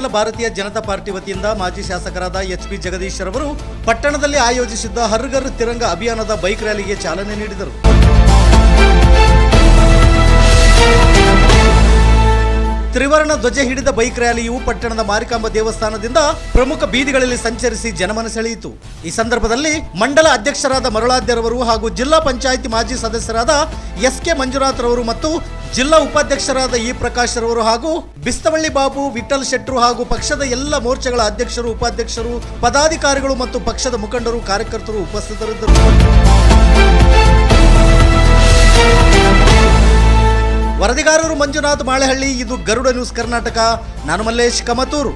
ಮಂಡಲ ಭಾರತೀಯ ಜನತಾ ಪಾರ್ಟಿ ವತಿಯಿಂದ ಮಾಜಿ ಶಾಸಕರಾದ ಎಚ್.ಪಿ. ಜಗದೀಶ್ ರವರು ಪಟ್ಟಣದಲ್ಲಿ ಆಯೋಜಿಸಿದ್ದ ಹರ್ ಘರ್ ತಿರಂಗ ಅಭಿಯಾನದ ಬೈಕ್ ರ್ಯಾಲಿಗೆ ಚಾಲನೆ ನೀಡಿದರು. ತ್ರಿವರ್ಣ ಧ್ವಜ ಹಿಡಿದ ಬೈಕ್ ರ್ಯಾಲಿಯು ಪಟ್ಟಣದ ಮಾರಿಕಾಂಬಾ ದೇವಸ್ಥಾನದಿಂದ ಪ್ರಮುಖ ಬೀದಿಗಳಲ್ಲಿ ಸಂಚರಿಸಿ ಜನಮನ ಸೆಳೆಯಿತು. ಈ ಸಂದರ್ಭದಲ್ಲಿ ಮಂಡಲ ಅಧ್ಯಕ್ಷರಾದ ಮರುಳಾದ್ಯರವರು ಹಾಗೂ ಜಿಲ್ಲಾ ಪಂಚಾಯಿತಿ ಮಾಜಿ ಸದಸ್ಯರಾದ ಎಸ್.ಕೆ. ಮಂಜುನಾಥ್ ರವರು ಮತ್ತು ಜಿಲ್ಲಾ ಉಪಾಧ್ಯಕ್ಷರಾದ ಇ. ಪ್ರಕಾಶ್ ರವರು ಹಾಗೂ ಬಿಸ್ತವಳ್ಳಿ ಬಾಬು, ವಿಠಲ್ ಶೆಟ್ರು ಹಾಗೂ ಪಕ್ಷದ ಎಲ್ಲ ಮೋರ್ಚಾಗಳ ಅಧ್ಯಕ್ಷರು, ಉಪಾಧ್ಯಕ್ಷರು, ಪದಾಧಿಕಾರಿಗಳು ಮತ್ತು ಪಕ್ಷದ ಮುಖಂಡರು, ಕಾರ್ಯಕರ್ತರು ಉಪಸ್ಥಿತರಿದ್ದರು. ವರದಿಗಾರರು ಮಂಜುನಾಥ್ ಮಾಳೆಹಳ್ಳಿ. ಇದು ಗರುಡ ನ್ಯೂಸ್ ಕರ್ನಾಟಕ. ನಾನು ಮಲ್ಲೇಶ್ ಕಮತೂರು.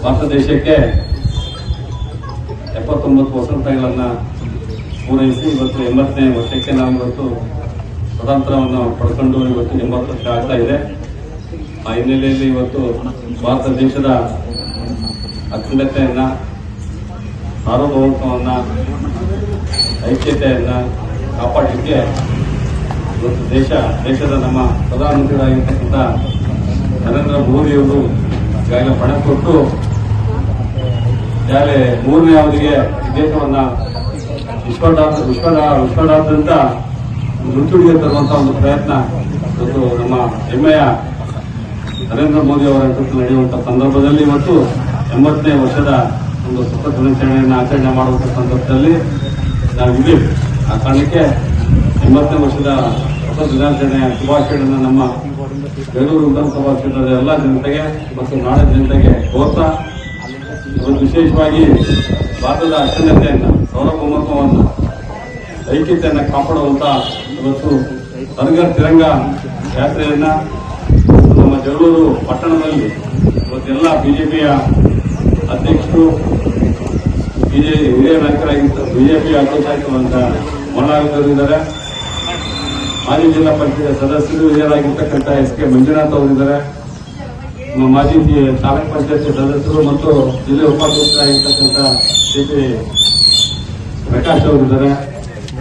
ಭಾರತ ದೇಶಕ್ಕೆ 79 ವಸಂತಗಳನ್ನು ಪೂರೈಸಿ ಇವತ್ತು 80ನೇ ವರ್ಷಕ್ಕೆ ನಾವು ಇವತ್ತು ಸ್ವತಂತ್ರವನ್ನು ಪಡ್ಕೊಂಡು ಇವತ್ತು 80 ವರ್ಷ ಆಗ್ತಾ ಇದೆ. ಆ ಹಿನ್ನೆಲೆಯಲ್ಲಿ ಇವತ್ತು ಭಾರತ ದೇಶದ ಅಖಂಡತೆಯನ್ನು, ಸಾರ್ವಭೌಮತ್ವವನ್ನು, ಐಕ್ಯತೆಯನ್ನು ಕಾಪಾಡಲಿಕ್ಕೆ ಇವತ್ತು ದೇಶದ ನಮ್ಮ ಪ್ರಧಾನಮಂತ್ರಿಗಳಾಗಿರ್ತಕ್ಕಂಥ ನರೇಂದ್ರ ಮೋದಿಯವರು ಈಗಾಗಲೇ ಪಣ ಕೊಟ್ಟು ಈಗಾಗಲೇ 3ನೇ ಅವಧಿಗೆ ದೇಶವನ್ನ ವಿಶ್ವದಾದ್ಯಂತ ನುಚ್ಚುಡಿಗೆ ತರುವಂತಹ ಒಂದು ಪ್ರಯತ್ನ ಇವತ್ತು ನಮ್ಮ ಹೆಮ್ಮೆಯ ನರೇಂದ್ರ ಮೋದಿ ಅವರ ನೇತೃತ್ವದಲ್ಲಿ ನಡೆಯುವಂತಹ ಸಂದರ್ಭದಲ್ಲಿ ಇವತ್ತು 80ನೇ ವರ್ಷದ ಒಂದು ಸ್ವತಂತ್ರ ದಿನಾಚರಣೆಯನ್ನು ಆಚರಣೆ ಮಾಡುವಂತಹ ಸಂದರ್ಭದಲ್ಲಿ ನಾವಿದ್ದೀವಿ. ಆ ಕಾರಣಕ್ಕೆ 80ನೇ ವರ್ಷದ ಸ್ವತಂತ್ರ ದಿನಾಚರಣೆಯ ಶುಭಾಶಯಗಳನ್ನು ನಮ್ಮ ಬೆಂಗಳೂರು ವಿಧಾನಸಭಾ ಕ್ಷೇತ್ರದ ಎಲ್ಲ ಜನತೆಗೆ ಮತ್ತು ನಾಡಿನ ಜನತೆಗೆ ಕೋರ್ತಾ ಇವತ್ತು ವಿಶೇಷವಾಗಿ ಭಾರತದ ಅಖಂಡತೆಯನ್ನು, ಸಾರ್ವಭೌಮತ್ವವನ್ನು, ಐಕ್ಯತೆಯನ್ನು ಕಾಪಾಡುವಂತ ಇವತ್ತು ಹರ್ ಘರ್ ತಿರಂಗ ಯಾತ್ರೆಯನ್ನ ನಮ್ಮ ಜಗಳೂರು ಪಟ್ಟಣದಲ್ಲಿ ಇವತ್ತೆಲ್ಲ ಬಿಜೆಪಿಯ ಅಧ್ಯಕ್ಷರು, ಹಿರಿಯ ನಾಯಕರಾಗಿದ್ದ ಬಿಜೆಪಿ ಅಧ್ಯಕ್ಷರಾಗಿರುವಂತ ಮಲ್ಲಾಗಿದ್ದಾರೆ, ಮಾಜಿ ಜಿಲ್ಲಾ ಪಂಚಾಯತ್ ಸದಸ್ಯರು ಹಿರಿಯರಾಗಿರ್ತಕ್ಕಂಥ ಎಸ್.ಕೆ. ಮಂಜುನಾಥ್ ಅವರಿದ್ದಾರೆ, ನಮ್ಮ ಮಾಜಿ ತಾಲೂಕ್ ಪಂಚಾಯತ್ ಸದಸ್ಯರು ಮತ್ತು ಜಿಲ್ಲೆ ಉಪಾಧ್ಯಕ್ಷರಾಗಿರ್ತಕ್ಕಂಥ ಸಿ.ಪಿ. ಪ್ರಕಾಶ್ ಅವರಿದ್ದಾರೆ,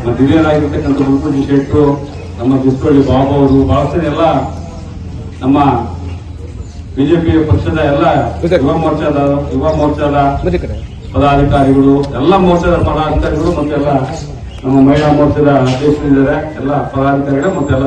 ಮತ್ತು ಹಿರಿಯರಾಗಿರ್ತಕ್ಕಂಥ ಮುಲ್ಕುಜಿ ಶೆಟ್ರು, ನಮ್ಮ ಬಿಸ್ತವಳ್ಳಿ ಬಾಬು ಅವರು, ಬಹಳಷ್ಟು ಎಲ್ಲ ನಮ್ಮ ಬಿಜೆಪಿ ಪಕ್ಷದ ಎಲ್ಲ ಯುವ ಮೋರ್ಚಾದ ಪದಾಧಿಕಾರಿಗಳು, ಎಲ್ಲ ಮೋರ್ಚಾದ ಪದಾಧಿಕಾರಿಗಳು ಮತ್ತೆಲ್ಲ ನಮ್ಮ ಮಹಿಳಾ ಮೋರ್ಚಾದ ಅಧ್ಯಕ್ಷರಿದ್ದಾರೆ, ಎಲ್ಲ ಪದಾಧಿಕಾರಿಗಳು ಮತ್ತೆಲ್ಲ